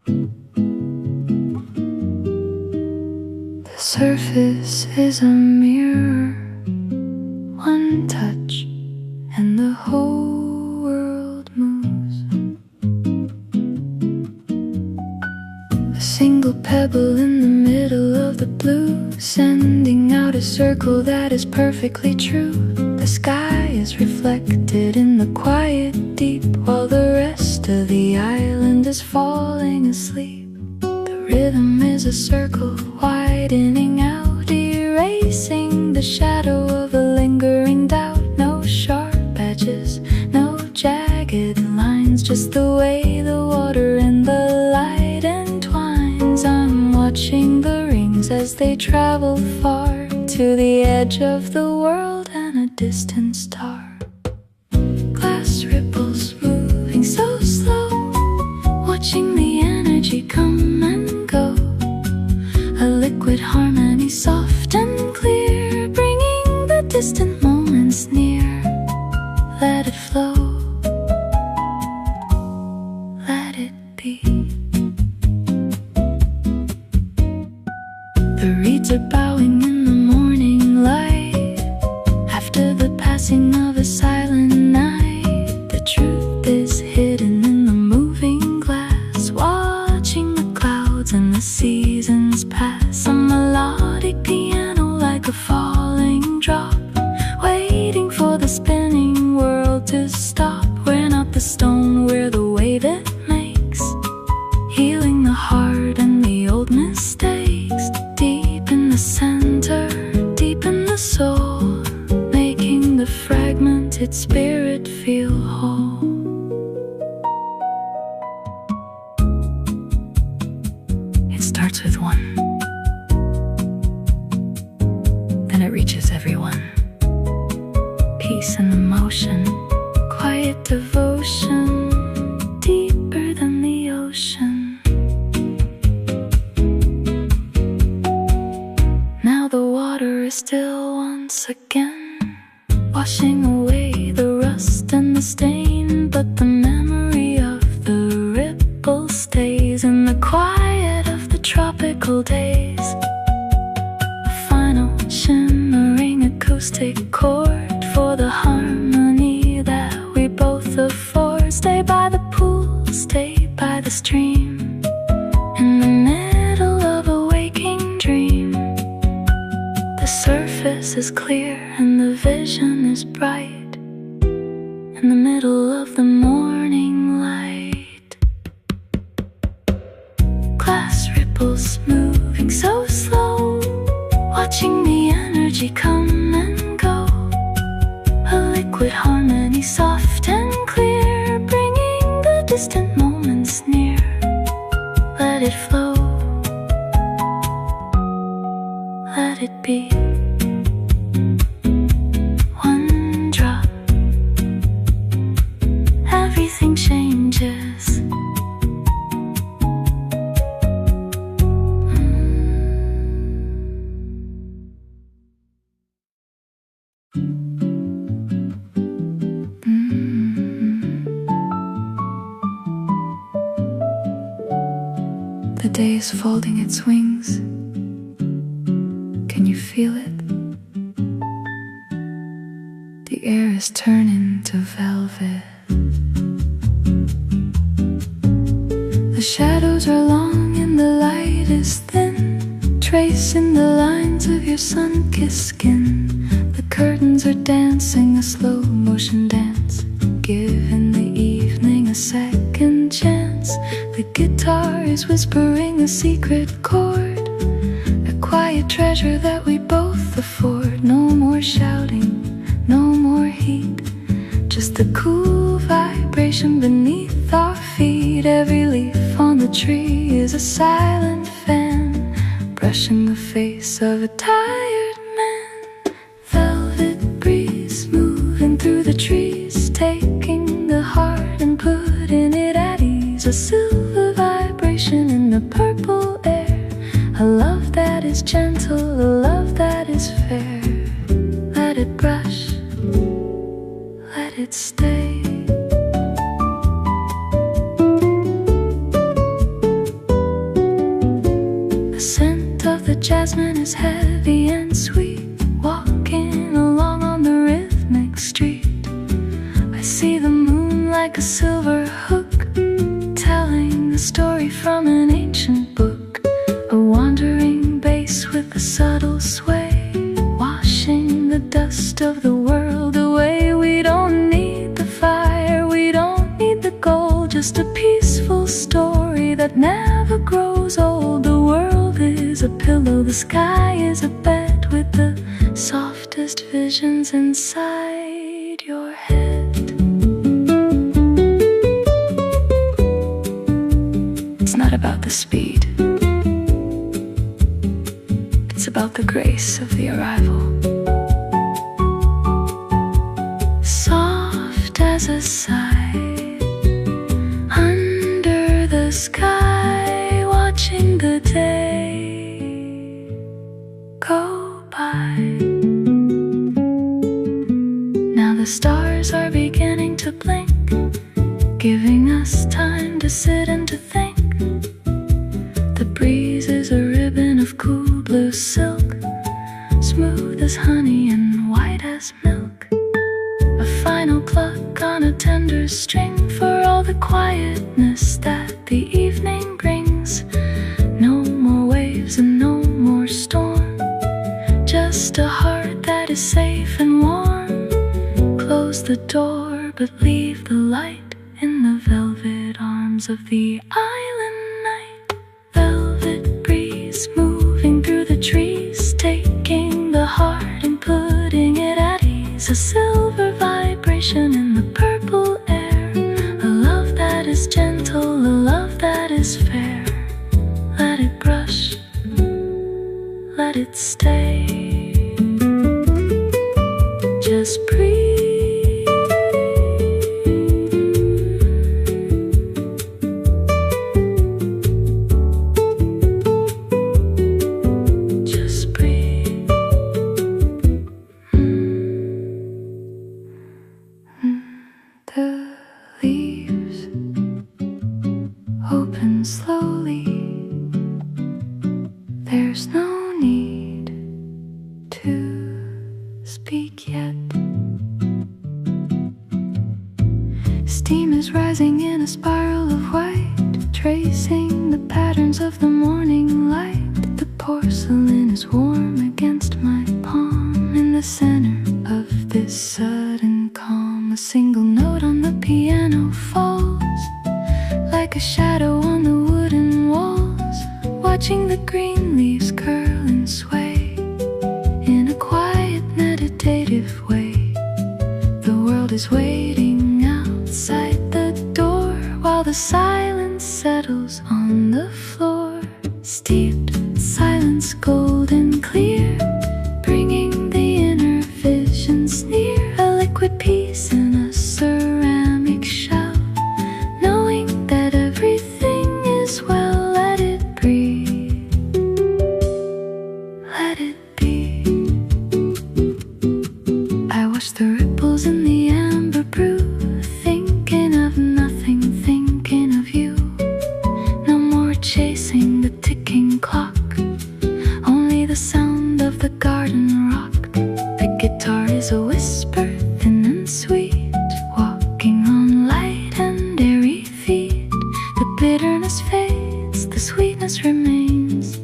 The surface is a mirror, one touch and the whole world moves. A single pebble in the middle of the blue, sending out a circle that is perfectly true. The sky is reflected in the quiet deep, while the rest of the island is falling asleep. The rhythm is a circle widening out, erasing the shadow of a lingering doubt. No sharp edges, no jagged lines, just the way the water and the light entwines. I'm watching the rings as they travel far to the edge of the world and a distant star. Glass ripples moving so slow, watching the energy come and go. A liquid harmony, soft and clear, bringing the distant moments near. Let it flow, let it be. The reeds are bowing in the morning light, after the passing of a silent night. The truth is hidden in the moving glass, watching the clouds and the seasons pass. A melodic piano like a falling drop, waiting for the spinning world to stop. We're not the stone, we're the wave it makes, healing the heart and the old mistakes. Deep in the center, deep in the soul, making the fragmented spirit feel whole. It starts with one, then it reaches everyone. Peace in the motion, quiet devotion, deeper than the ocean. Now the water is still once again, washing away the rust and the stain, but the memory of the ripple stays in the quiet of the tropical days. A final shimmering acoustic chord for the harmony that we both afford. Stay by the pool, stay by the stream, in the middle of a waking dream. The surface is clear and the vision is bright, in the middle of the morning light. Glass ripples moving so slow, watching the energy come and go. A liquid harmony, soft and clear, bringing the distant moments near. Let it flow, let it be. One drop, everything changes. The day is folding its wings. Can you feel it? The air is turning to velvet. The shadows are long and the light is thin, tracing the lines of your sun-kissed skin. The curtains are dancing a slow motion dance, giving the evening a second chance. The guitar is whispering a secret chord, a quiet treasure that we both afford. No more shouting, no more heat, just the cool vibration beneath our feet. Every leaf on the tree is a silent fan, brushing the face of a tired man. Velvet breeze moving through the trees, taking the heart and putting it at ease. A silver vibration in the purple air, a love that is gentle, a love that is fair. Let it brush, let it stay. jasmine is heavy and sweet, walking along on the rhythmic street. I see the moon like a silver hook, telling the story from an ancient book. A wandering bass with a subtle sway, washing the dust of the world away. We don't need the fire, we don't need the gold, just a peaceful story that never grows old. The world is a pillow, the sky is a bed, with the softest visions inside your head. It's not about the speed, it's about the grace of the arrival. Soft as a sigh, under the sky, watching the day go by. Now the stars are beginning to blink, giving us time to sit and to think. The breeze is a ribbon of cool blue silk, smooth as honey and white as milk. A final pluck on a tender string for all the quietness that the evening brings. No more waves and no more storm, just a heart that is safe and warm. Close the door but leave the light in the velvet arms of the island night. Velvet breeze moving through the trees, taking the heart and putting it at ease. A silver vibration in the purple air, a love that is gentle, a love that is fair. Let it brush, let it stay. Just breathe. The leaves open slowly. There's no need to speak yet. Steam is rising in a spiral of white, tracing the patterns of the morning light. The porcelain is warm against my palm. In the center of this sudden calm, a single note on the piano falls like a shadow on the wooden walls, watching the green leaves curl and sway in a quiet meditative way. The world is waiting outside the door while the silence settles on the floor. Steeped silence, golden clear, bringing the inner visions near. A liquid piece in a ceramic shell, knowing that everything is well. Let it breathe, let it be. I watch the ripples in the amber brew, thinking of nothing, thinking of you. No more chasing the ticking clock, only the sound of the garden rock. The guitar is a whisper, thin and sweet, walking on light and airy feet. The bitterness fades, the sweetness remains,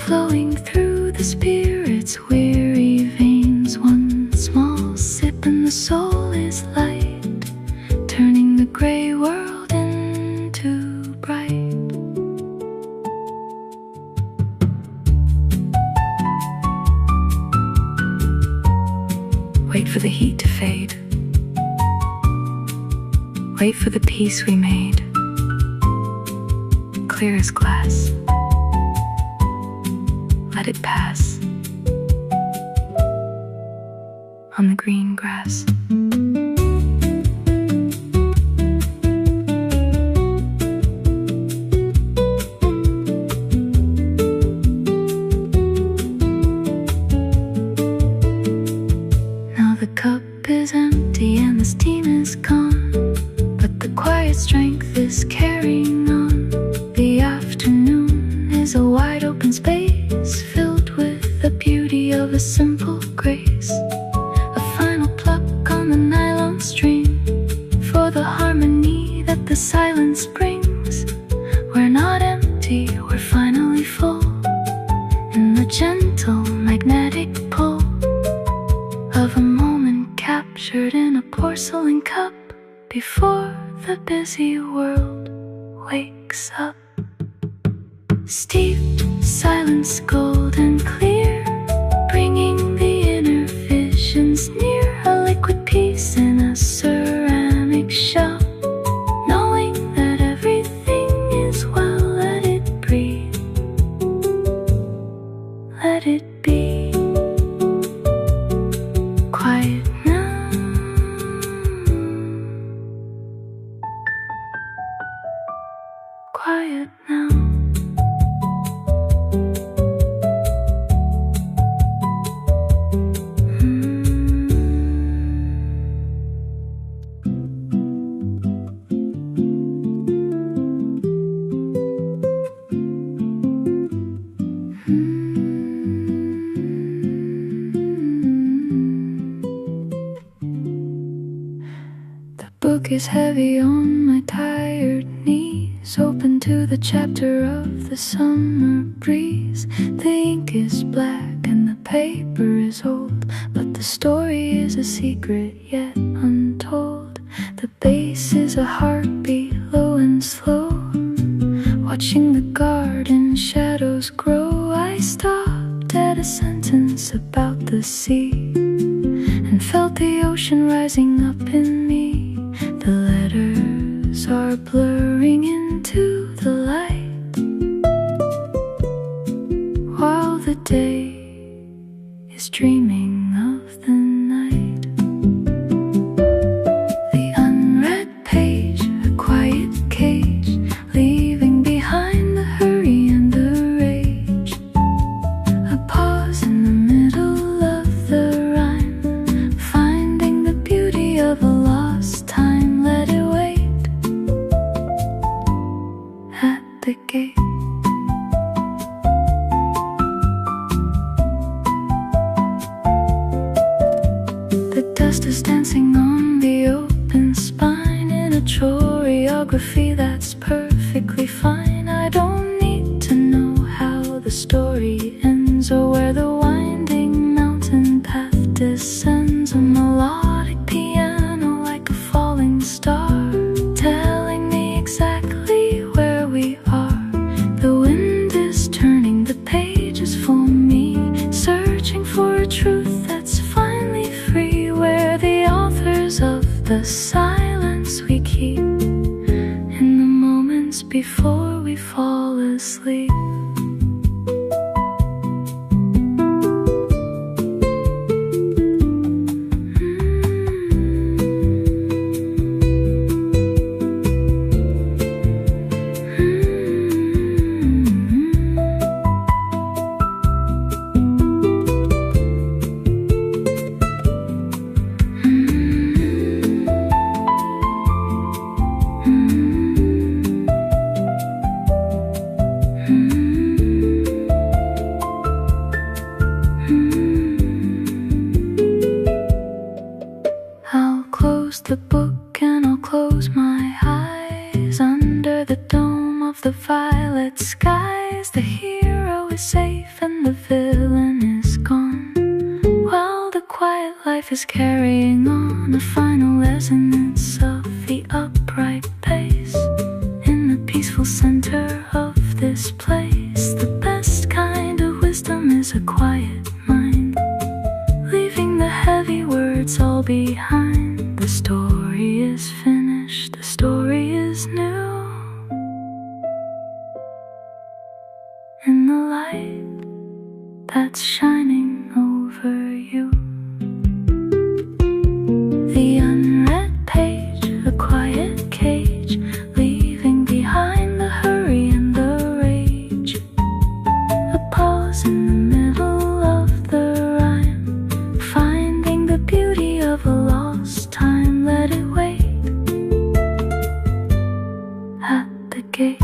flowing through the spirit's weary veins. One small sip and the soul is light, turning the gray world into bright. Wait for the heat to fade, wait for the peace we made, clear as glass. Let it pass on the green grass. Now the cup is empty and the steam is gone, but the quiet strength is carrying on. The afternoon is a wide open space filled with simple grace. A final pluck on the nylon string for the harmony that the silence brings. We're not empty, we're finally full in the gentle magnetic pull of a moment captured in a porcelain cup before the busy world wakes up. Steeped silence, golden clear, bringing the inner visions near. A liquid piece in a ceramic shell, knowing that everything is well. Let it breathe, let it be. Quiet now, quiet now. Book is heavy on my tired knees, open to the chapter of the summer breeze. The ink is black and the paper is old, but the story is a secret yet untold. The bass is a heartbeat, low and slow. Watching the garden shadows grow, I stopped at a sentence about the sea and felt the ocean rising up in me. The letters are blurring into the light, while the day is dreaming of the night. The unread page, a quiet cage, leaving behind the hurry and the rage. A pause in the middle of the rhyme, finding the beauty of a lost time. Let it wait at the gate. The dust is dancing on the open spine in a choreography that's perfectly fine. I don't need to know how the story ends or where the winding mountain path descends. A melodic piano like a falling star, telling me exactly where we are. The wind is turning the pages for me, searching for a truth that's finally free. We're the authors of the silence we keep in the moments before we fall asleep. I'll close the book and I'll close my eyes. Under the dome of the violet skies, the hero is safe and the villain is gone, while the quiet life is carrying on. A final resonance of the upright pace in the peaceful center of this place. The best kind of wisdom is a quiet mind, leaving the heavy words all behind. The story is finished, the story is new, in the light that's shining over you. The unread page, a quiet cage, leaving behind the hurry and the rage. A pause in the middle of the rhyme, finding the beauty of a lost time. Let it wait at the gate.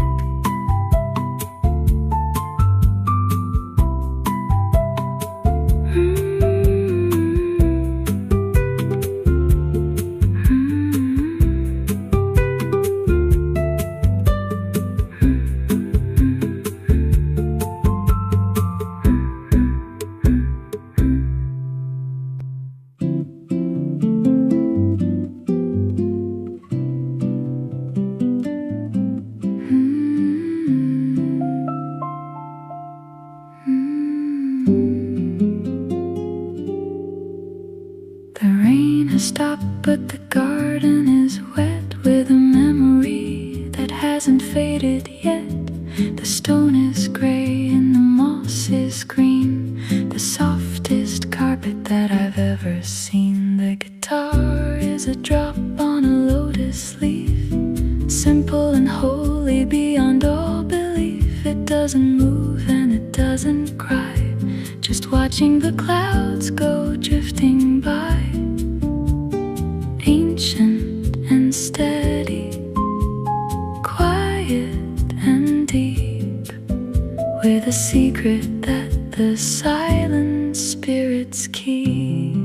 The stone is gray and the moss is green, the softest carpet that I've ever seen. The guitar is a drop on a lotus leaf, simple and holy beyond all belief. It doesn't move and it doesn't cry, just watching the clouds go drifting by. Ancient and steady, quiet and deep, with a secret that the silent spirits keep.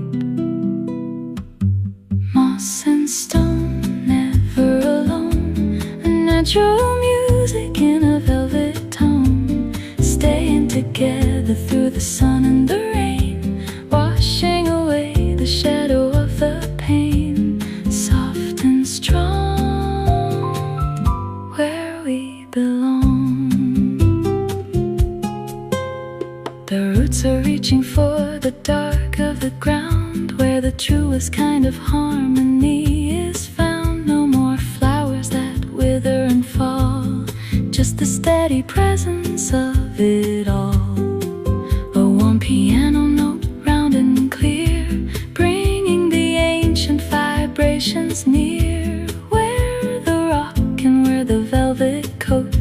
Moss and stone, never alone, a natural music in a velvet tone, staying together through the sun and the rain, washing away the shadow of the pain, soft and strong, where we belong. The roots are reaching for the dark of the ground, where the truest kind of harmony is found. No more flowers that wither and fall, just the steady presence of it all. A warm piano note, round and clear, bringing the ancient vibrations near. Where the rock and where the velvet coat,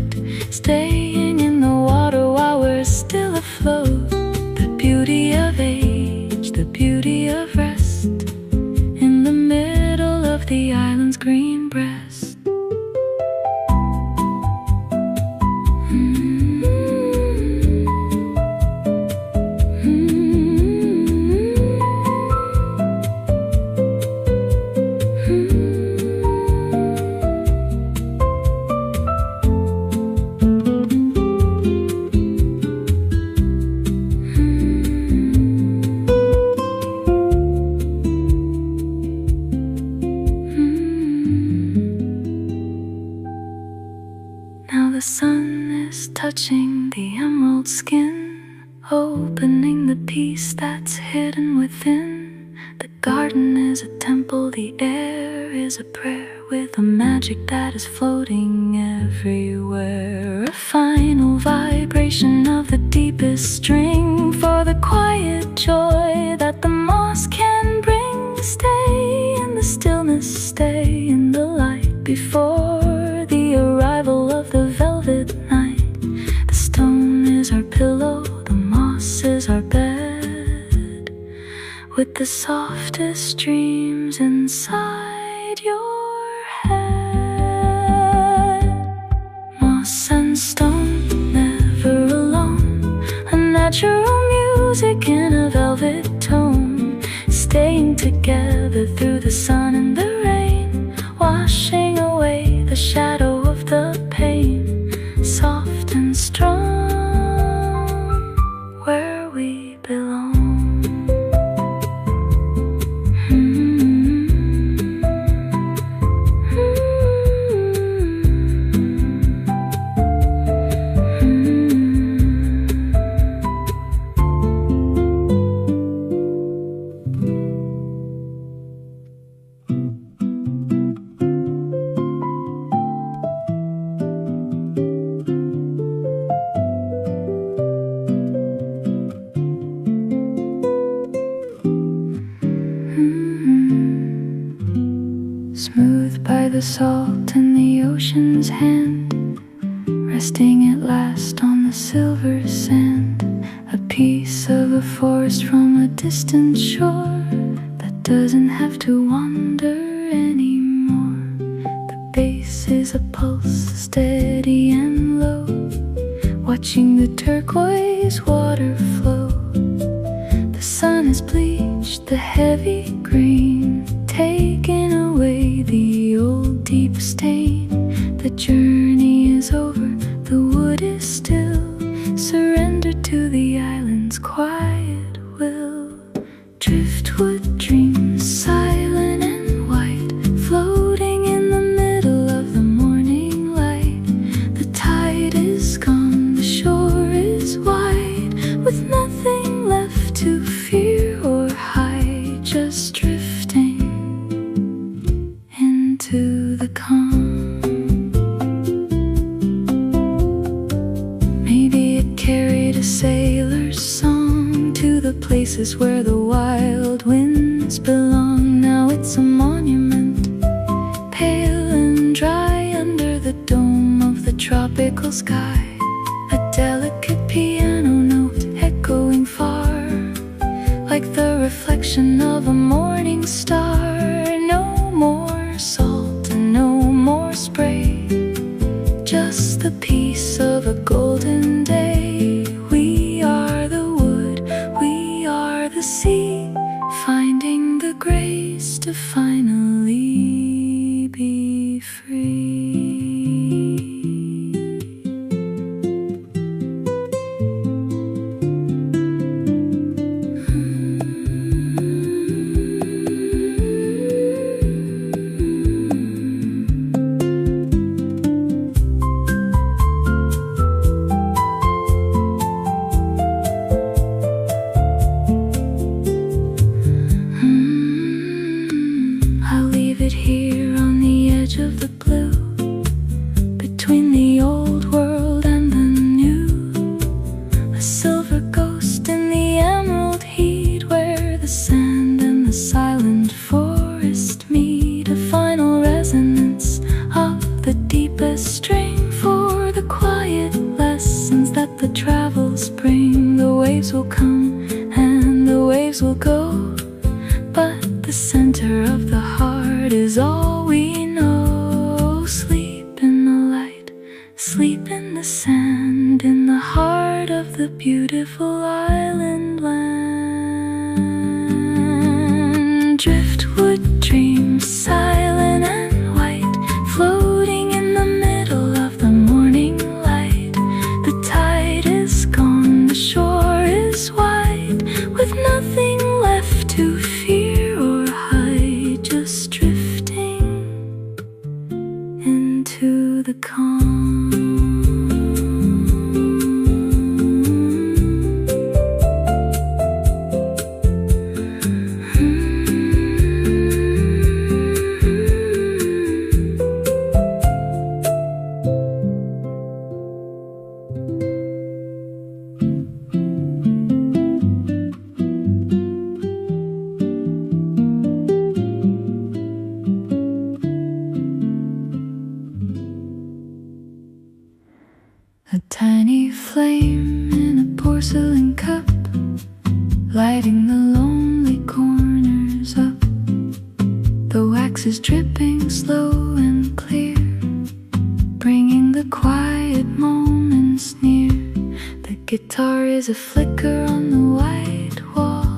staying in the water while we're still afloat. The beauty of age, the beauty of rest, in the middle of the island's green breast. Now the sun is touching the emerald skin, opening the peace that's hidden within. The garden is a temple, the air is a prayer, with a magic that is floating everywhere. A final vibration of the deepest string, for the quiet joy that the moss can bring. Stay in the stillness, stay in the light, before the arrival of the velvet night. The stone is our pillow, the moss is our bed, with the softest dreams inside your head. Moss and stone, never alone, a natural music in a velvet tone, staying together through the sun and the rain, washing away the shadow of the pain, soft and strong, where we belong. Smooth by the salt in the ocean's hand, resting at last on the silver sand. A piece of a forest from a distant shore that doesn't have to wander anymore. The bass is a pulse, steady and low, watching the turquoise water flow. The sun has bleached the heavy green, taking away the old deep stain. The journey is over, the wood is still, surrender to the island's quiet will. Driftwood dreams, silent and white, floating in the middle of the morning light. The tide is gone, the shore is wide, with nothing left to fear or hide, just drifting into the calm. is where the wild winds belong. Now it's a monument, pale and dry under the dome of the tropical sky. A delicate piano note echoing far, like the reflection of a morning star. No more salt and no more spray, just the peace of a golden day. We are the wood, we are the sea, finding the grace to finally be free. Here on the edge of the blue, between the old world and the new, a silver ghost in the emerald heat, where the sand and the silent forest meet. A final resonance of the deepest string for the quiet lessons that the travels bring. The waves will come and the waves will go, but the center of the heart is all we know. Sleep in the light, sleep in the sand, in the heart of the beautiful island land. Driftwood dreams, silent and white, floating in the middle of the morning light. The tide is gone, the shore is wide, with nothing left to fear or hide, just drifting into the calm. A tiny flame in a porcelain cup, lighting the lonely corners up. The wax is dripping slow and clear, bringing the quiet moments near. The guitar is a flicker on the white wall,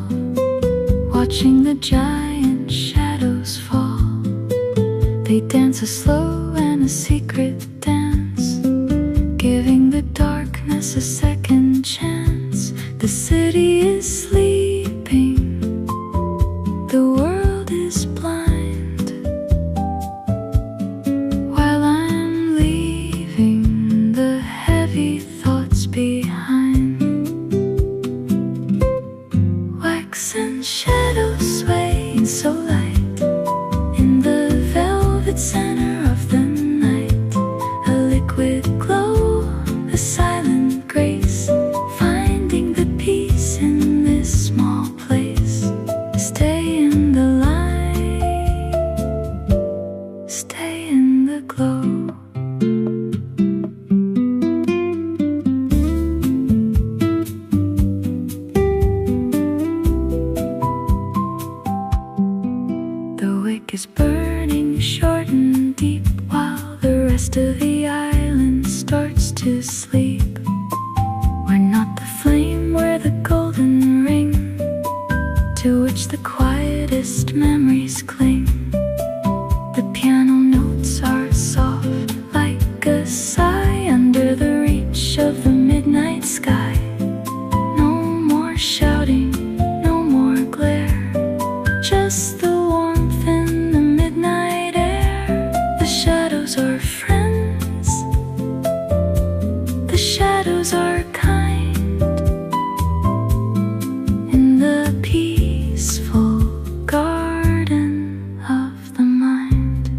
watching the giant shadows fall. They dance a slow and a secret dance, giving the darkness a second chance. The city is sleeping, the world is blind, while I'm leaving the heavy thoughts behind. Wax and shadows swaying so light in the velvet center of the night. A liquid glow, a silent grace, finding the peace in this small place. Stay in the light, stay in the glow. The wick is burning short and deep, while the rest of the island starts to sleep. We're not the flame, we're the golden ring, to which the quietest memories cling. The piano notes are soft, like a sigh, under the reach of the midnight sky. No more shouting, no more glare, just the warmth in the midnight air. The shadows are friends, the shadows are kind, in the peaceful garden of the mind.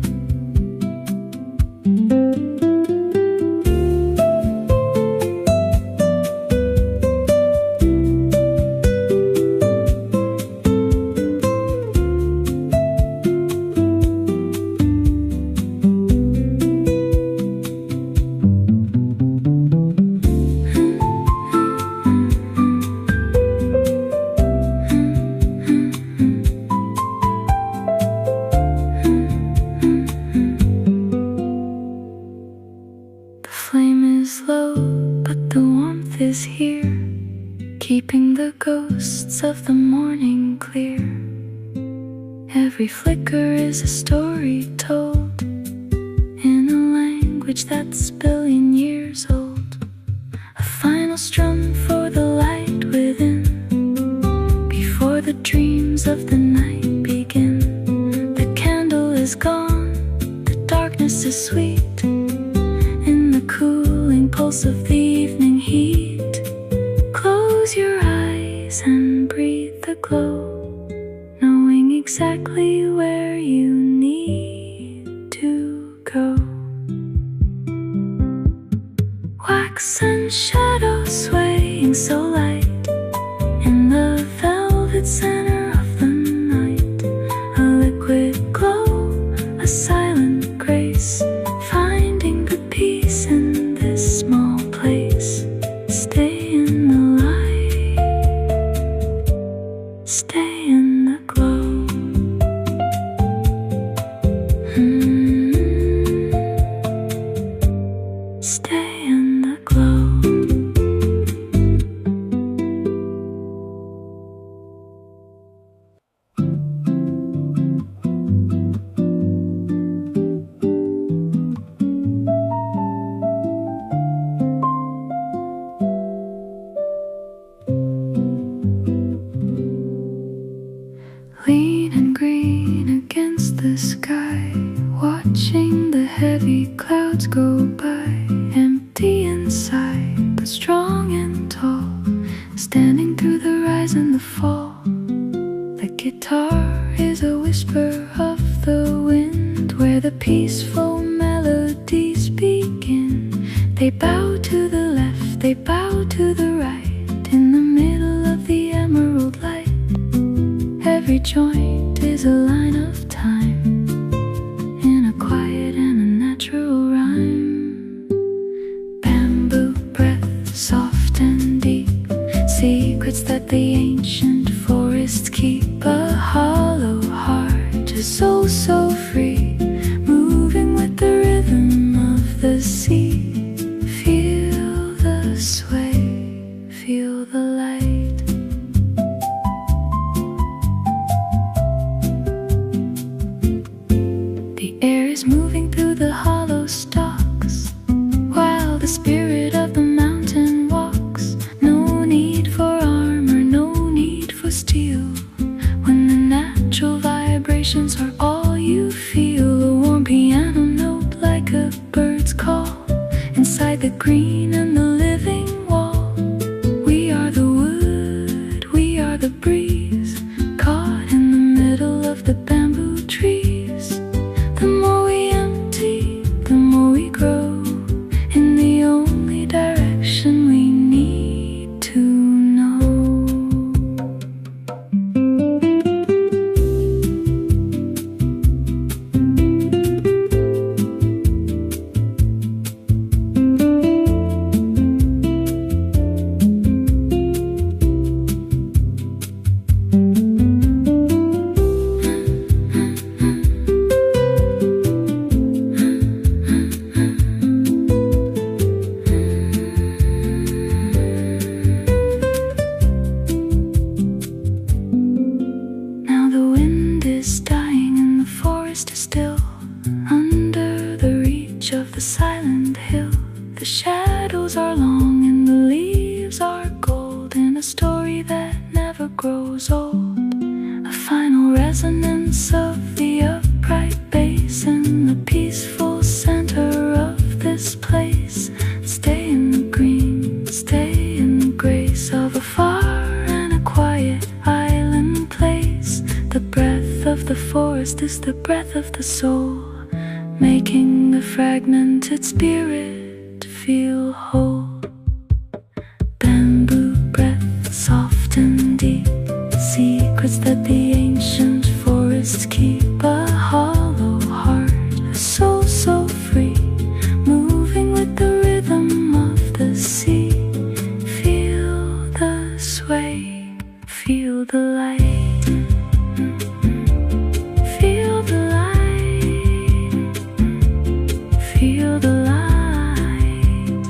is low, but the warmth is here, keeping the ghosts of the morning clear. Every flicker is a story told in a language that's a billion years old. A final strum for the light within, before the dreams of the night begin. The candle is gone, the darkness is sweet, in the cooling pulse of the evening heat. Close your eyes and breathe the glow, knowing exactly where you need to go. Wax and shadow swaying so light in the velvet center of the night. A liquid glow, a silent grace, finding the peace in this small place. Stay in the light, stay in the glow. Stay in the glow. Lean and green against the sky, watching the heavy clouds go by. Empty inside, but strong and tall, standing through the rise and the fall. The guitar is a whisper of the wind, where the peaceful melodies begin. They bow to the left, they bow to the right, in the middle of the emerald light. Every joint is a line of time, in a quiet and a natural rhyme. Bamboo breath, soft and deep, secrets that the ancient forests keep. A hollow heart, a soul so free, moving with the rhythm of the sea. Feel the sway, feel the light. The air is moving through the hollow stalks, while the spirit of the mountain walks. No need for armor, no need for steel, when the natural vibrations are all you feel. A warm piano note like a bird's call, inside the green and the living wall. We are the wood, we are the breeze, caught in the middle of the bamboo trees. The more we empty, the more we grow, in the only direction we need to know. Now the wind is dying and the forest is still, under the reach of the silent hill. The shadows are long and the leaves are gold, in a story that never grows old. A final resonance of the upright bass in the peaceful center of this place. Stay in the green, stay in the grace of a far and a quiet island place. The breath of the forest is the breath of the soul, making the fragmented spirit feel whole. Bamboo breath, soft and deep, secrets that the ancient forests keep. A hollow heart, a soul so free, moving with the rhythm of the sea. Feel the sway, feel the light. Feel the light, feel the light.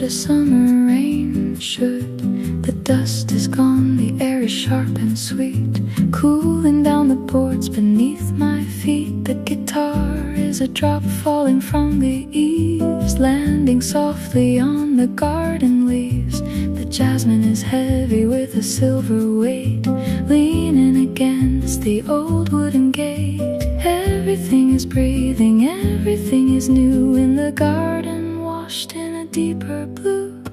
a summer rain should. The dust is gone, the air is sharp and sweet, cooling down the boards beneath my feet. The guitar is a drop falling from the eaves, landing softly on the garden leaves. The jasmine is heavy with a silver weight, leaning against the old wooden gate. Everything is breathing, everything is new in the garden, washed in a deeper blue.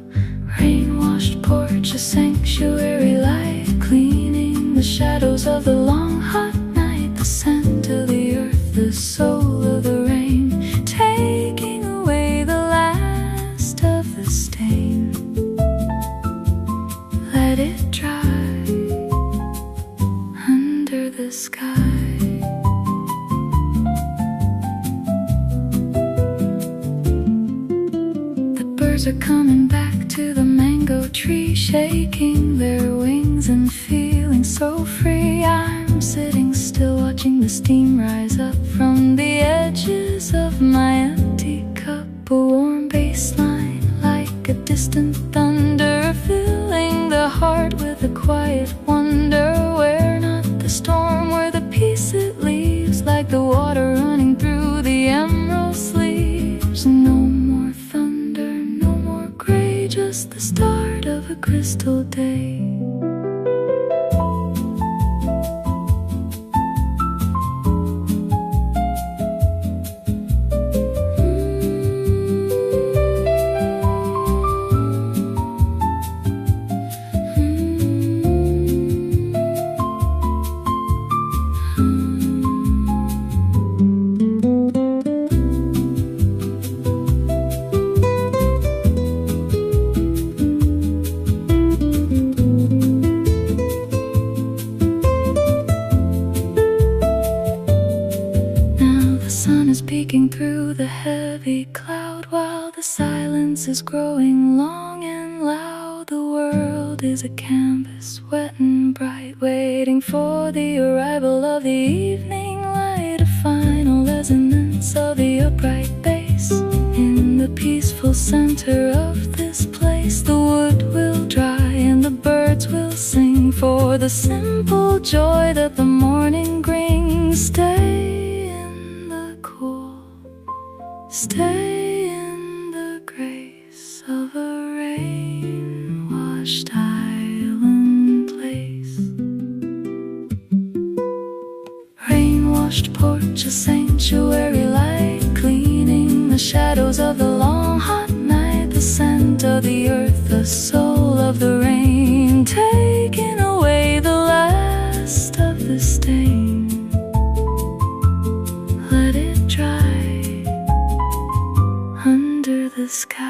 Rain-washed porch, a sanctuary light, cleaning the shadows of the long hot night. The scent of the earth, the soul of the rain, taking away the last of the stain. Let it dry under the sky. The birds are coming back to the mango tree, shaking their wings and feeling so free. I'm sitting still watching the steam rise up from the edges of my empty cup. A warm bass line like a distant thunder, filling the heart with a quiet wonder. We're not the storm, we're the peace it leaves, like the water running through the emerald sleeves. No more thunder, no more gray, just the start of a crystal day. Peeking through the heavy cloud, while the silence is growing long and loud. The world is a canvas, wet and bright, waiting for the arrival of the evening light. A final resonance of the upright bass in the peaceful center of this place. The wood will dry and the birds will sing for the simple joy that the morning brings. Stay in the grace of a rain-washed island place. Rain-washed porch, a sanctuary light, cleaning the shadows of the long hot night. The scent of the earth, the soul of the rain, taking away the last of the stain. Let it dry under the sky.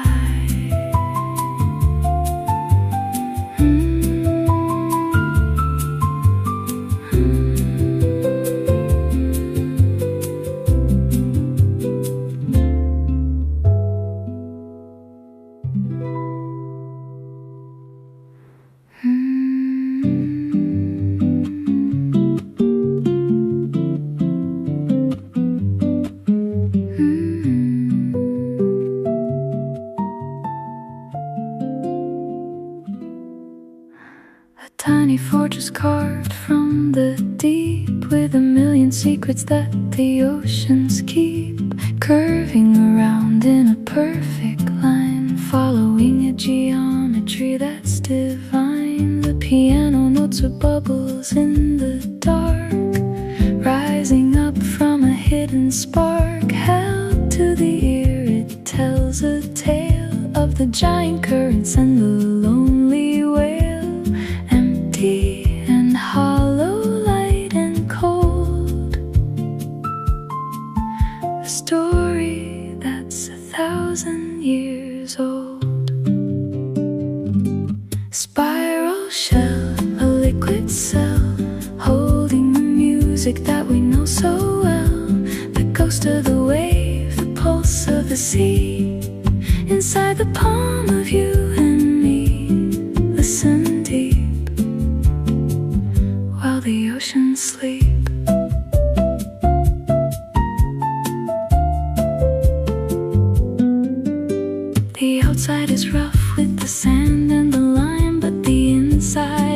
Tiny fortress carved from the deep, with a million secrets that the oceans keep, curving around in a perfect line, following a geometry that's divine. The piano notes are bubbles in the dark, rising up from a hidden spark. Held to the ear, it tells a tale of the giant currents and the lonely whale. And hollow, light and cold, a story that's 1,000 years old. Spiral shell, a liquid cell, holding the music that we know so well. The ghost of the wave, the pulse of the sea, inside the palm of you and me. Listen deep while the oceans sleep. The outside is rough,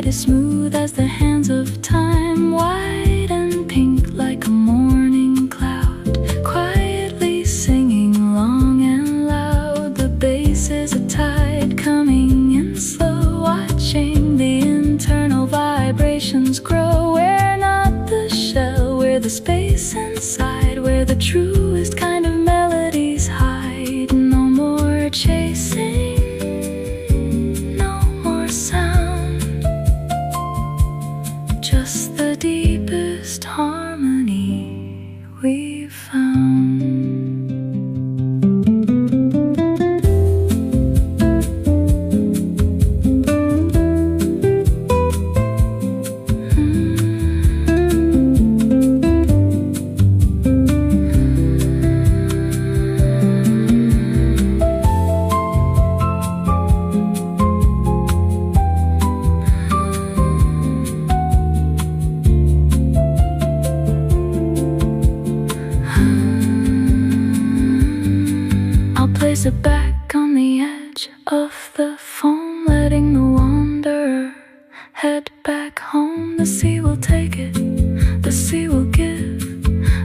light is smooth as the hands of time, white and pink like a morning cloud, quietly singing long and loud. The bass is a tide coming in slow, watching the internal vibrations grow. We're not the shell, we're the space inside, where the truest kind of melodies hide. No more chasing, no more sound, just the deepest harmony we've found. Place it back on the edge of the foam, letting the wanderer head back home. The sea will take it, the sea will give,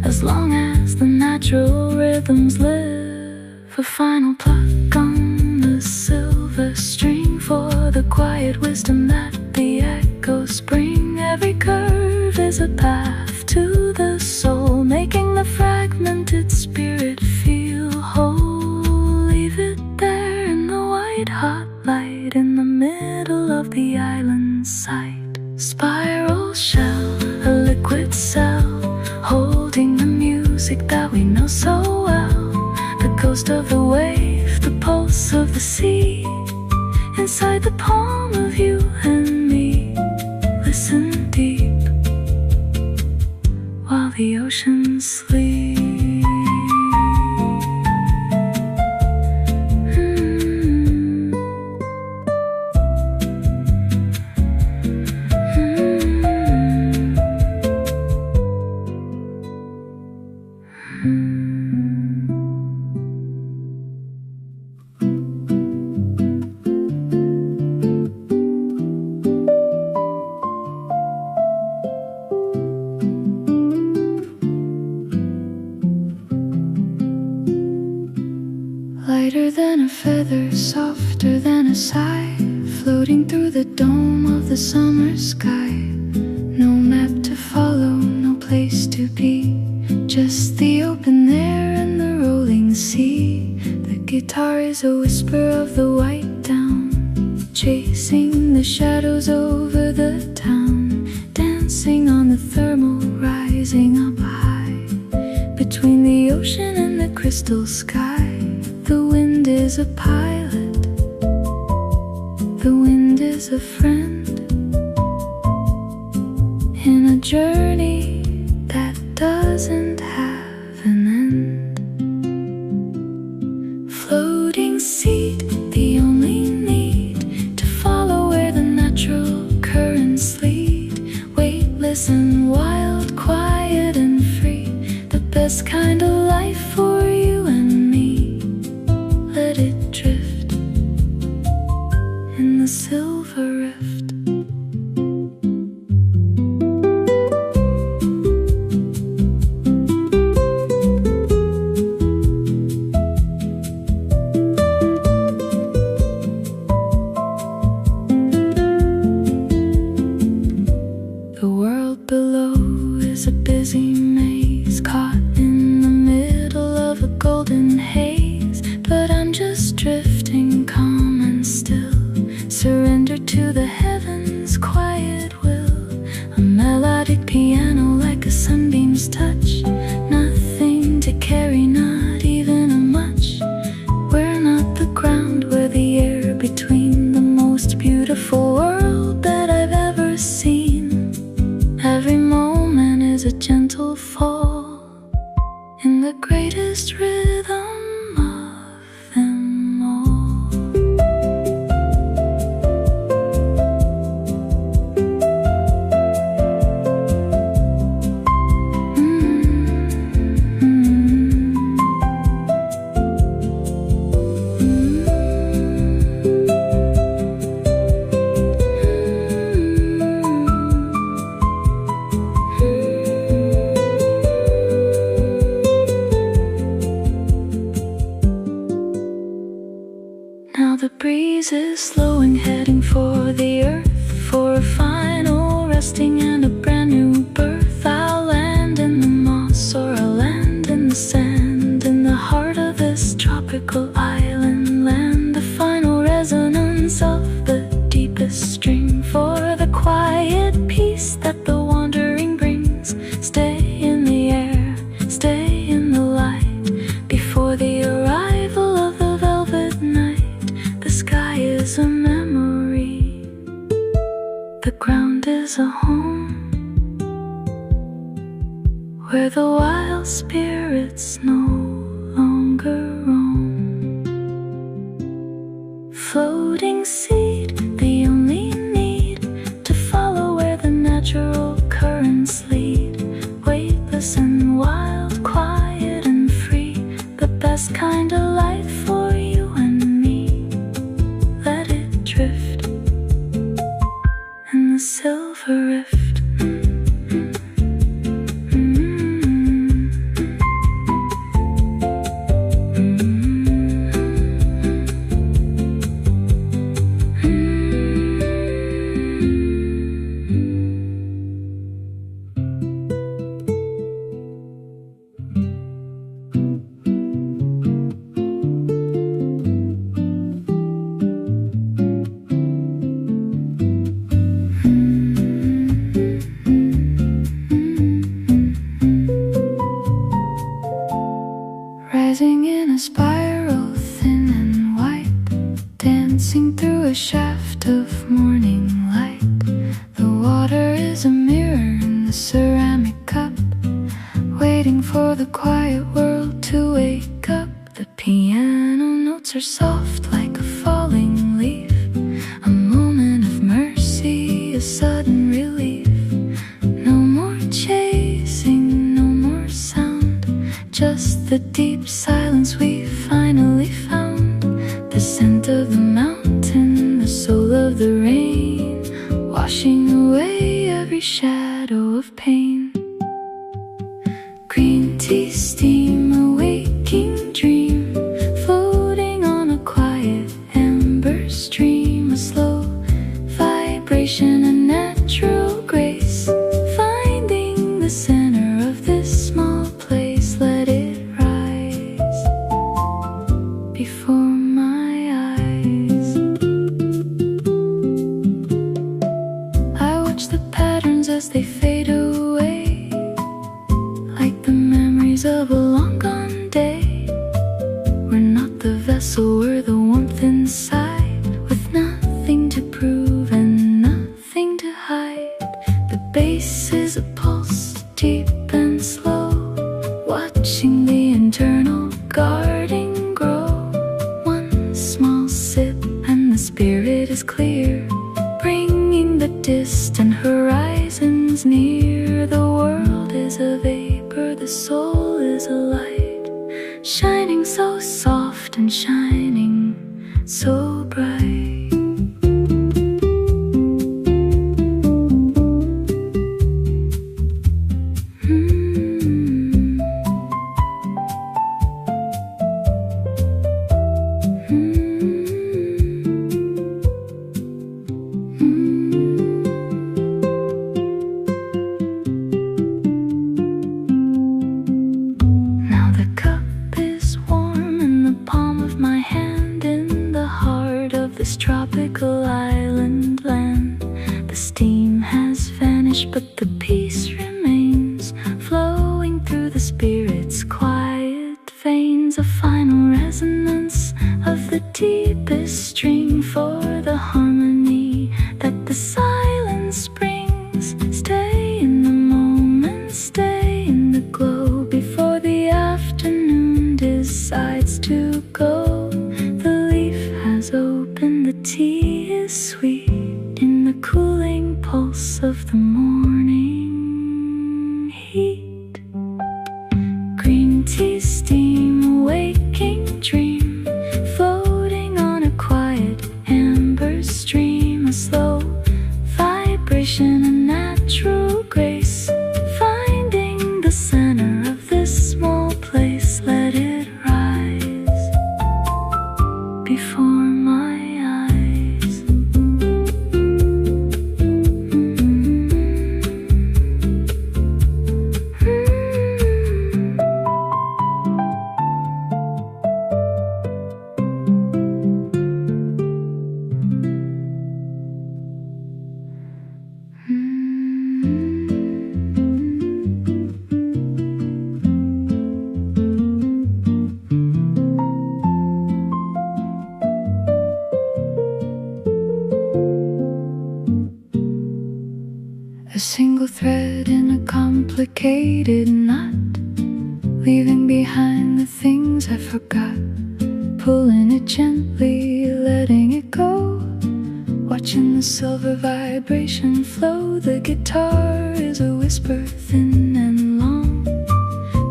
as long as the natural rhythms live. A final pluck on the silver string for the quiet wisdom that the echoes bring. Every curve is a path to the soul, making the fragmented spirit feel whole. Leave it there in the white hot light, in the middle of the island sight. Spiral shell, a liquid cell, holding the music that we know so well. The ghost of the wave, the pulse of the sea, inside the palm of you and me. Listen deep while the ocean sleeps. Lighter than a feather, softer than a sigh, floating through the dome of the summer sky. No map to follow, no place to be, just the open air and the rolling sea. The guitar is a whisper of the white down, chasing the shadows over the town, dancing on the thermal, rising up high, between the ocean and the crystal sky. The wind is a pilot, the wind is a friend, in a journey that doesn't have an end. Floating seat, the only need to follow where the natural currents lead. Weightless and wild, quiet and free, the best kind of life for you and me. Let it drift in the silver rift. The world below is a busy maze, caught in the middle of a golden haze. But I'm just drifting calm and still, surrendered to the heavens' quiet will. A melodic piano like a sunbeam's touch, nothing to carry, not even a much. We're not the ground, we're the air between, the most beautiful world that I've ever seen. Every moment is a gentle fall in the greatest rhythm of them all. The ground is a home where the wild spirits no longer roam. Floating seed, the only need to follow where the natural currents lead. Weightless and wild, quiet and free, the best kind of life for you and me. Let it drift in the silver rift. Rising in a spiral, thin and white, dancing through a shaft of morning light. The water is a mirror in the ceramic cup, waiting for the quiet world to wake up. The piano notes are soft like a falling leaf, a moment of mercy, a sudden relief. No more chasing, no more sound, just the deep silence we finally found. The scent of the mountain, the soul of the rain, washing away every shadow of pain. Green tea, steam, a waking dream, floating on a quiet amber stream. A slow vibration, a natural grace, finding the center of this small place. Let it rise before my eyes. I watch the patterns as they fade away, like the memories of a long gone day. We're not the vessel, we're the warmth inside, with nothing to prove and nothing to hide. The bass is a pulse, deep and slow, watching the internal garden grow. One small sip and the spirit is clear, bringing the distant horizons near. The world is a vapor, the soul is a light, shining so soft and shining so bright. Now the cup is warm in the palm of my hand, in the heart of this tropical island land. The steam has vanished, but the peace remains, flowing through the spirit's quiet veins. A final resonance of the deepest string for the harmony that the silence brings. Stay in the moment, stay in the glow, before the afternoon decides to go. The leaf has opened, the tea is sweet, in the cooling pulse of the morning heat. Green tea, steam, waking dream, floating on a quiet amber stream. A slow vibration, a natural grace, finding the center of this small place. Let it rise before my eyes. single thread in a complicated knot, leaving behind the things I forgot, pulling it gently, letting it go, watching the silver vibration flow. The guitar is a whisper, thin and long,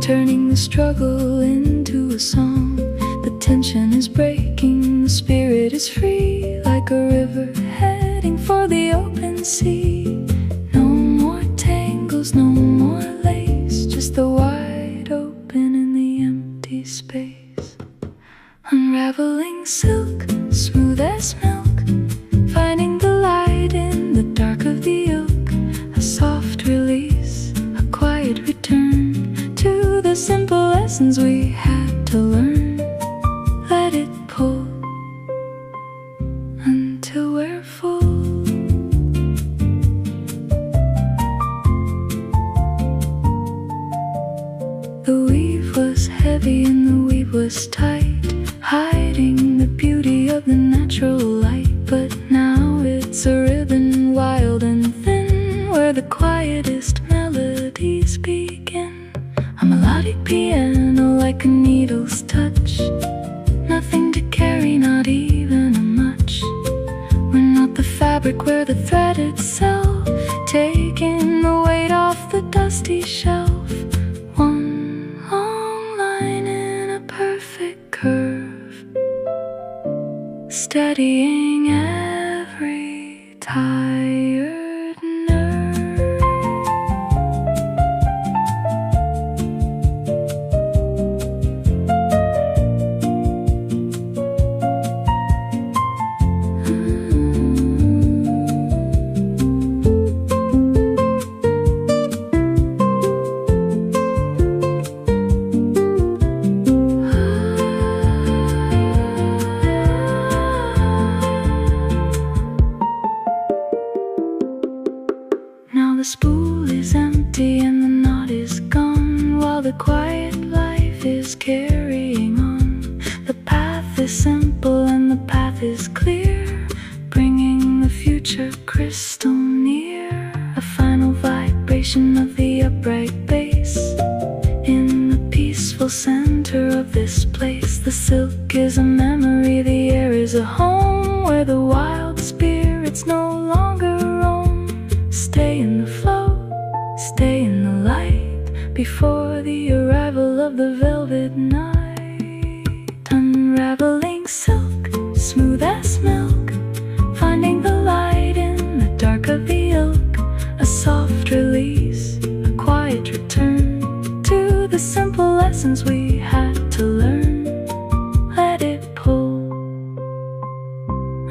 turning the struggle into a song. The tension is breaking, the spirit is free, like a river heading for the open sea. No more tangles, no more lace, just the wide open and the empty space. Unraveling silk, smooth as milk, finding the light in the dark of the yoke. A soft release, a quiet return to the simple lessons we had to learn. Let it pull until we're full. The weave was heavy and the weave was tight, hiding the beauty of the natural light. But now it's a ribbon, wild and thin, where the quietest melodies begin. A melodic piano like a needle's touch, nothing to carry, not even a much. We're not the fabric, we're the thread itself, taking the weight off the dusty shelf. One long line in a perfect curve, steadying every tired nerve. Now the spool is empty and the knot is gone, while the quiet life is carrying on. The path is simple and the path is clear, bringing the future crystal near. A final vibration of the upright bass in the peaceful center of this place. The silk is a memory, the air is a home, where the wild spirits no longer roam. Stay in the flow, stay in the light, before the arrival of the velvet night. Unraveling silk, smooth as milk, finding the light in the dark of the yoke. A soft release, a quiet return to the simple lessons we had to learn. Let it pull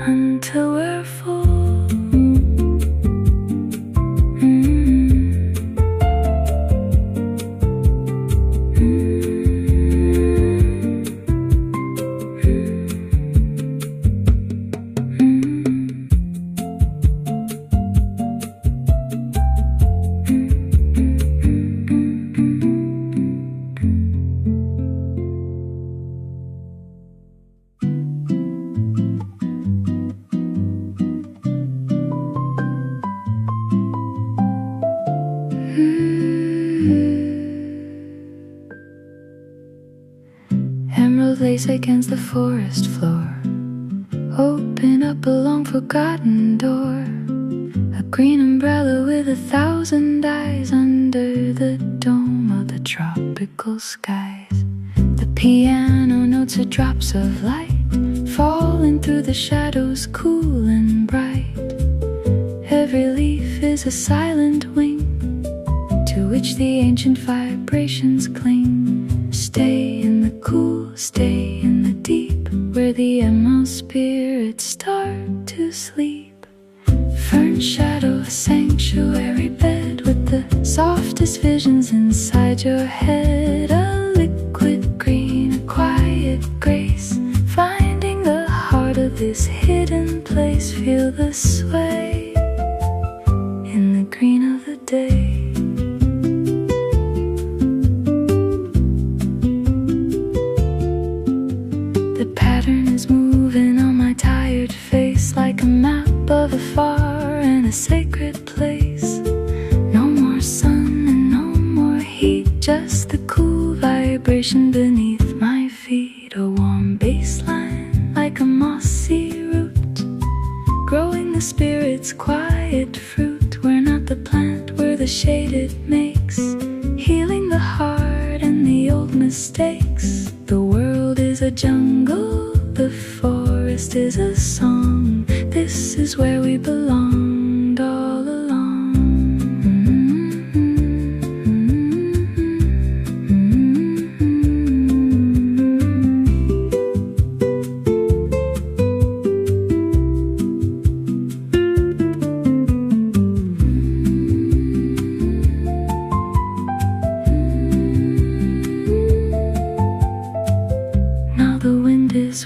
until we're full. Emerald lace against the forest floor, open up a long forgotten door. A green umbrella with 1,000 eyes under the dome of the tropical skies. The piano notes are drops of light, falling through the shadows, cool and bright. Every leaf is a silent wing, to which the ancient vibrations cling. Stay in the cool, stay in the deep, where the emerald spirits start to sleep. Fern shadow, a sanctuary bed, with the softest visions inside your head. A liquid green, a quiet grace, finding the heart of this hidden place. Feel the sway in the green of the day. The pattern is moving on my tired face, like a map of a far and a sacred place. vibration beneath my feet, a warm baseline like a mossy root, growing the spirit's quiet fruit. We're not the plant, we're the shade it makes, healing the heart and the old mistakes. The world is a jungle, the forest is a song. This is where we belonged all along.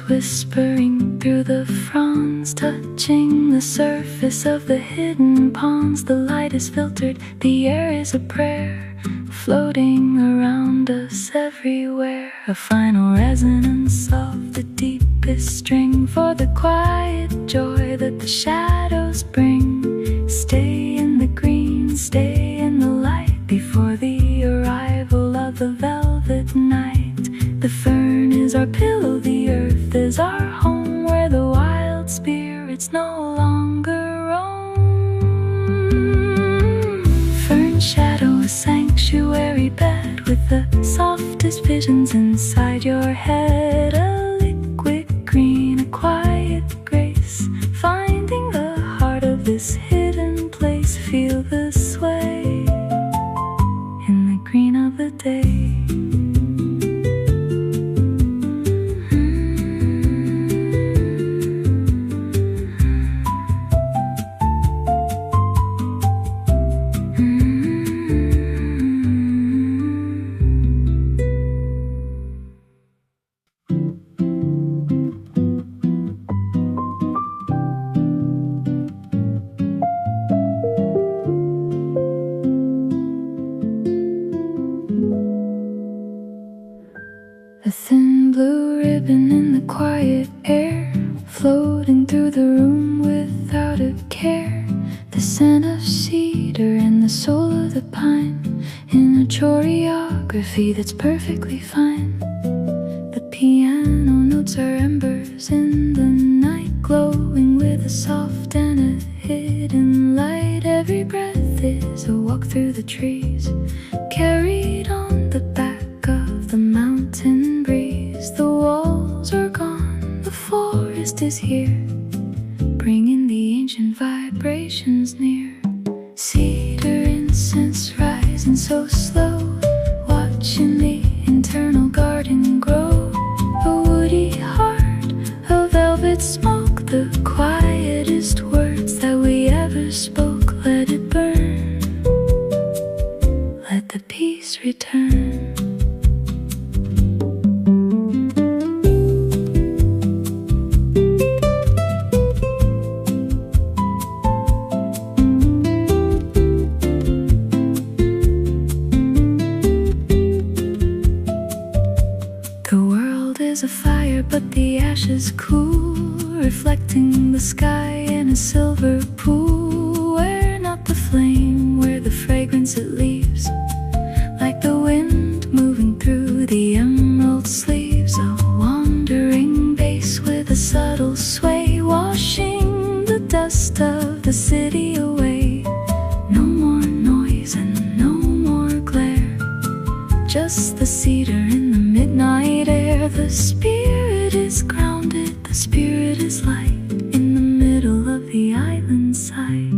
Whispering through the fronds, touching the surface of the hidden ponds. The light is filtered, the air is a prayer, floating around us everywhere. A final resonance of the deepest string for the quiet joy that the shadows bring. Stay in the green, stay in the light before the arrival of the velvet night. The fern is our pillow, the earth is our home, where the wild spirits no longer roam. Fern shadow, a sanctuary bed with the softest visions inside your head. A liquid green, a quiet grace, finding the heart of this hidden place. Feel the sway in the green of the day. A thin blue ribbon in the quiet air, floating through the room without a care. The scent of cedar and the soul of the pine, in a choreography that's perfectly fine. The piano notes are embers in the night, glowing with a soft and a hidden light. Every breath is a walk through the trees, carried on the back of the mountain breeze. The walls are gone, the forest is here, bringing the ancient vibrations near. Cedar incense rising so slow, watching the internal garden grow. A woody heart, a velvet smoke, the quietest words that we ever spoke. Let it burn, let the peace return. A fire, but the ashes cool, reflecting the sky in a silver pool. We're not the flame, we're the fragrance it leaves, like the wind moving through the emerald sleeves. A wandering bass with a subtle sway, washing the dust of the city away. No more noise and no more glare, just the cedar in the midnight air. The spirit is grounded, the spirit is light, in the middle of the island side.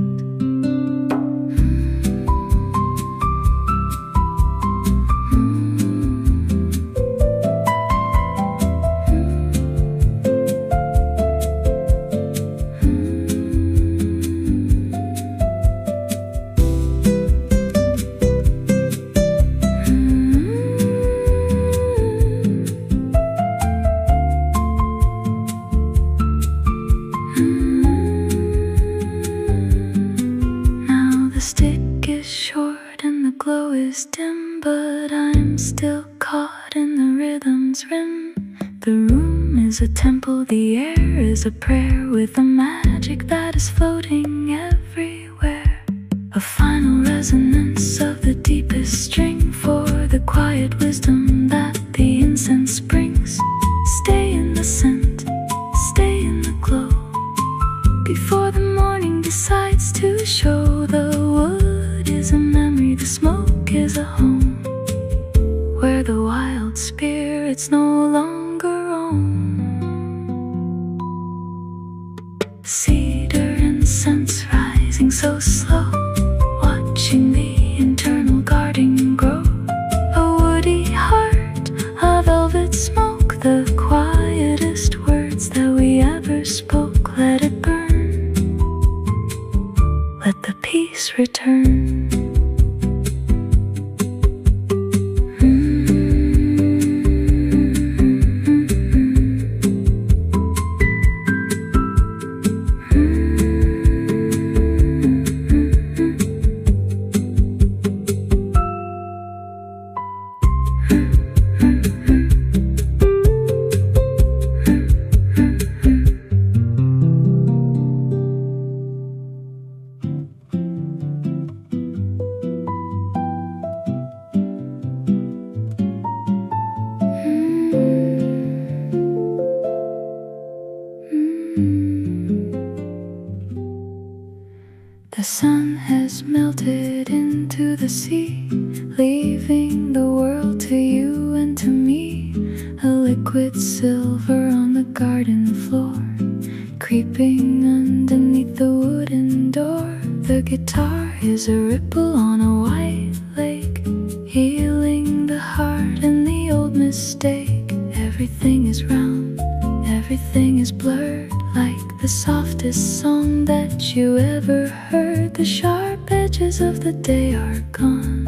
Dim, but I'm still caught in the rhythm's rim. The room is a temple, the air is a prayer, with a magic that is floating everywhere. A final resonance of the deepest string for the quiet wisdom that lights to show the wood is a memory, the smoke is a home where the wild spirits no longer roam. Cedar incense rising so slow, watching the internal garden grow. A woody heart, a velvet smoke, the quietest words that we ever spoke. Let it burn, let the peace return. The sun has melted into the sea, leaving the world to you and to me. A liquid silver on the garden floor, creeping underneath the wooden door. The guitar is a ripple on a white lake, healing the heart and the old mistake. Everything is round, everything is blurred, like the softest song that you ever heard. The sharp edges of the day are gone,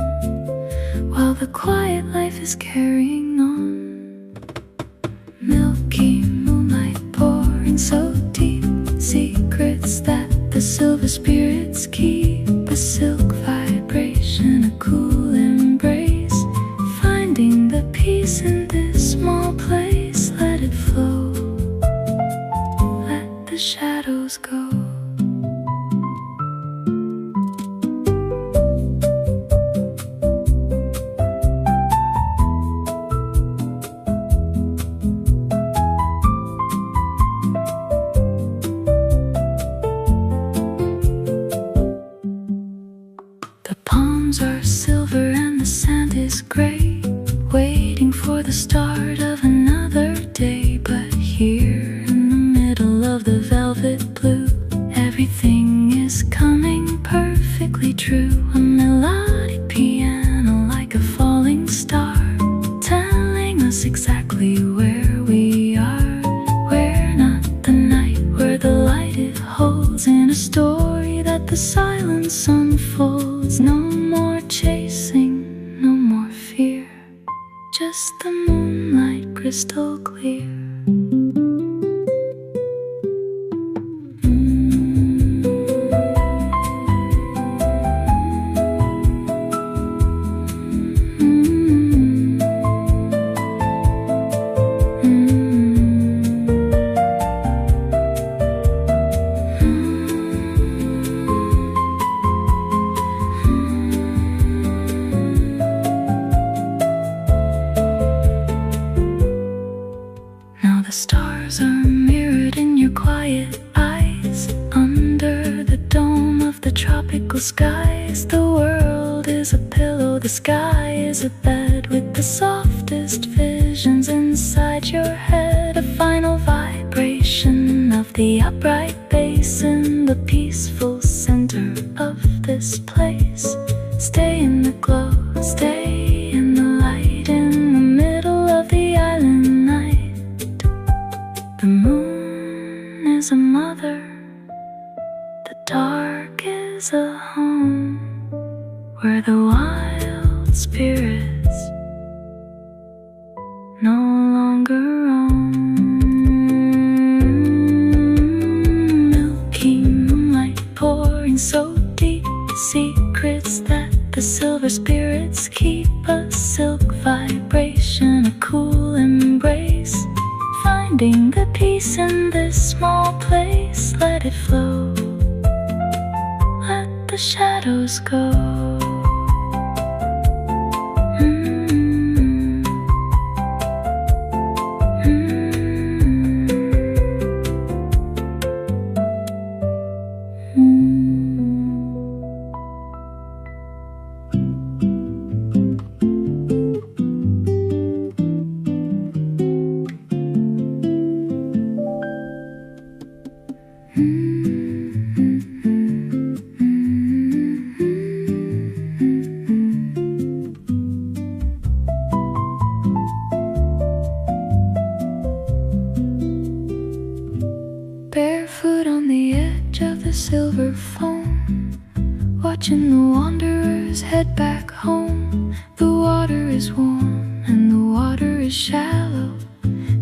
while the quiet life is carrying on. Milky moonlight pouring so deep, secrets that the silver spirits keep. A silk vibration, a cool embrace, finding the peace in this small place. Let it flow, let the shadows go. The palms are silver and the sand is gray, waiting for the start of another day. But here in the middle of the velvet blue, everything is coming perfectly true. A melodic piano like a falling star, telling us exactly where we are. We're not the night, we're the light it holds, in a story that the silence unfolds. No more chasing, no more fear, just the moonlight crystal clear. The stars are mirrored in your quiet eyes, under the dome of the tropical skies. The world is a pillow, the sky is a bed, with the softest visions inside your head. A final vibration of the upright bass in the peaceful center of this place. Stay in the glow, stay in the light, in the middle of the island night. The moon is a mother, the dark is a home, where the wild spirits no longer roam. Milky moonlight pouring so deep, secrets that the silver spirits keep. A silk vibration, a cool embrace, finding the peace in this small place. Let it flow, let the shadows go. watching the wanderers head back home. The water is warm and the water is shallow,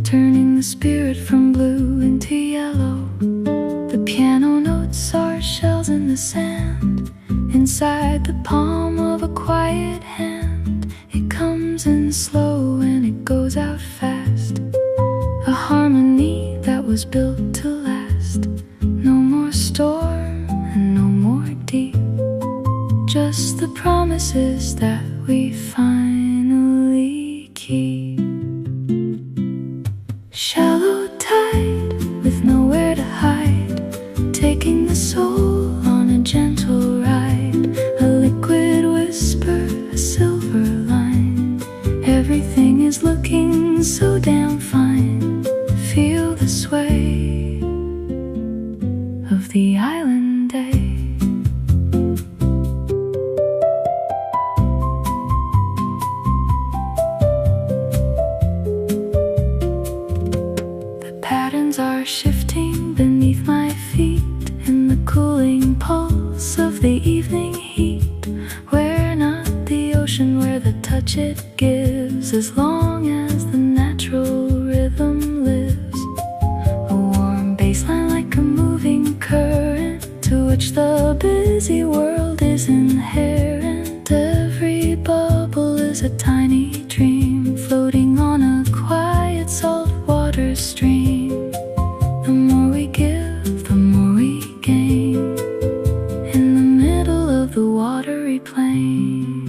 turning the spirit from blue into yellow. The piano notes are shells in the sand, inside the palm of a quiet hand. It comes in slow and it goes out fast, a harmony that was built to last. No more storm and no more deep, just the promises that we finally keep. Shallow tide with nowhere to hide, taking the soul on a gentle ride. A liquid whisper, a silver line, everything is looking so damn fine. Feel the sway of the island day. Are shifting beneath my feet in the cooling pulse of the evening heat. We're not the ocean where the touch it gives, as long as the natural rhythm lives. A warm baseline like a moving current to which the busy world is inherent. Every bubble is a tiny dream floating on a quiet saltwater stream. The more we give, the more we gain, in the middle of the watery plain.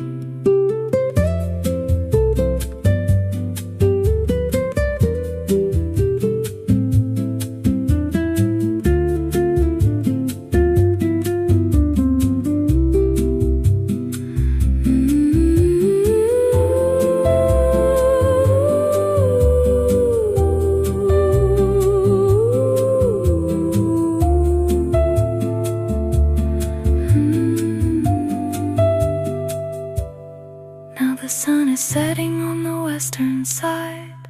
The sun is setting on the western side,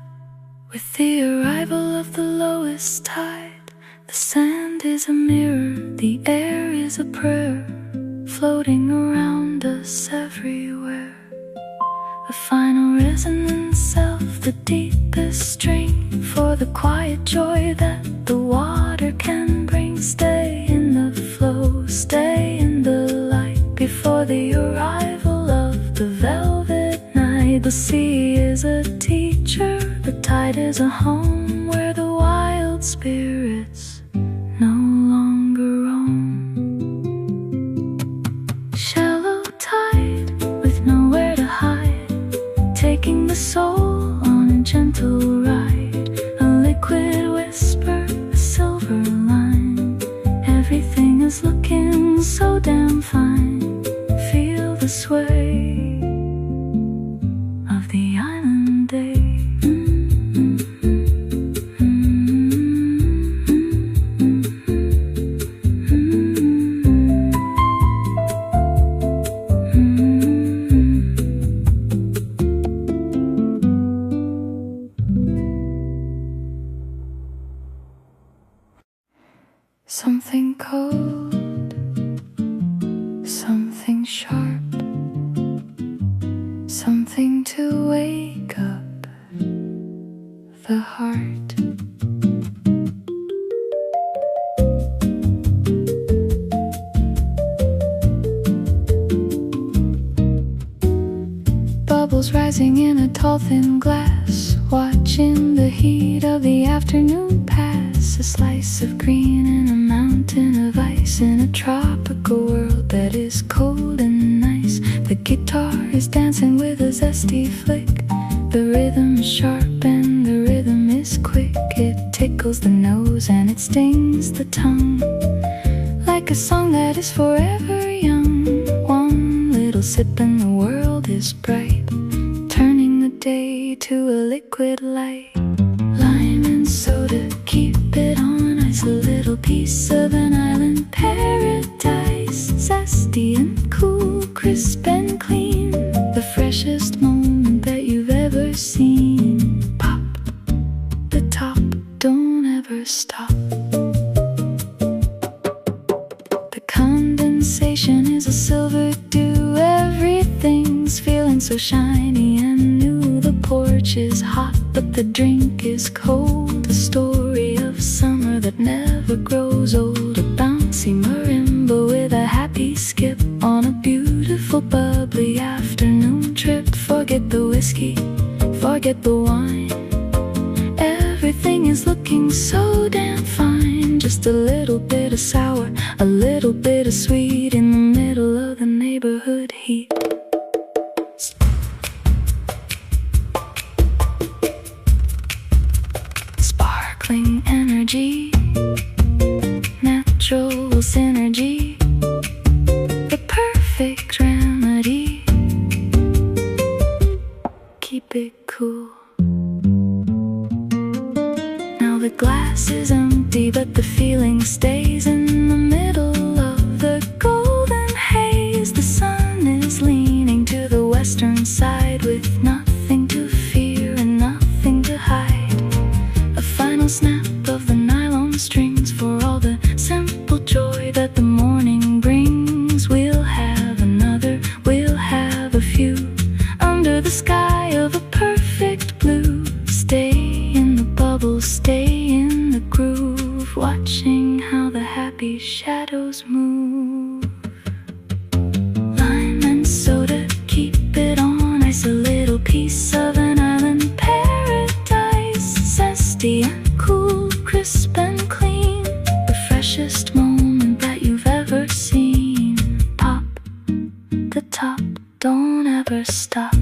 with the arrival of the lowest tide. The sand is a mirror, the air is a prayer, floating around us everywhere. The final resonance of the deepest string, for the quiet joy that the water can bring. Stay in the flow, stay in the light, before the arrival of the velvet. The sea is a teacher, the tide is a home, where the wild spirits no longer roam. Shallow tide with nowhere to hide, taking the soul on a gentle ride. A liquid whisper, a silver line, everything is looking so damn fine. Feel the sway of the island day. Something cold, something sharp, something to wake up the heart. Bubbles rising in a tall thin glass, watching the heat of the afternoon pass. A slice of green in a mountain of ice, in a tropical world that is cold and nice. The guitar is dancing with a zesty flick, the rhythm is sharp and the rhythm is quick. It tickles the nose and it stings the tongue, like a song that is forever young. One little sip and the world is bright, turning the day to a liquid light. Lime and soda, keep it on ice, a little piece of an island paradise. Zesty and cool, crisp and clean, the freshest moment that you've ever seen. Pop the top, don't ever stop. The condensation is a silver so shiny and new. The porch is hot, but the drink is cold. The story of summer that never grows old. A bouncy marimba with a happy skip on a beautiful bubbly afternoon trip. Forget the whiskey, forget the wine. Everything is looking so damn fine. Just a little bit of sour, a little bit of sweet in the middle of the neighborhood heat. Sparkling energy, natural synergy, the perfect remedy. Keep it cool. Now the glass is empty, but the feeling stays in the middle of the golden haze. The sun is leaning to the western side with nothing to fear and nothing to hide. A final snap of the nylon strings for all the simple joy that the morning brings. We'll have another, we'll have a few under the sky of a perfect blue. Stay in the bubble, stay in the groove, watching how the happy shadows move. Lime and soda, keep it on ice, a little piece of an island paradise. Zesty and cool, crisp and clean, the freshest moment that you've ever seen. Pop the top, don't ever stop.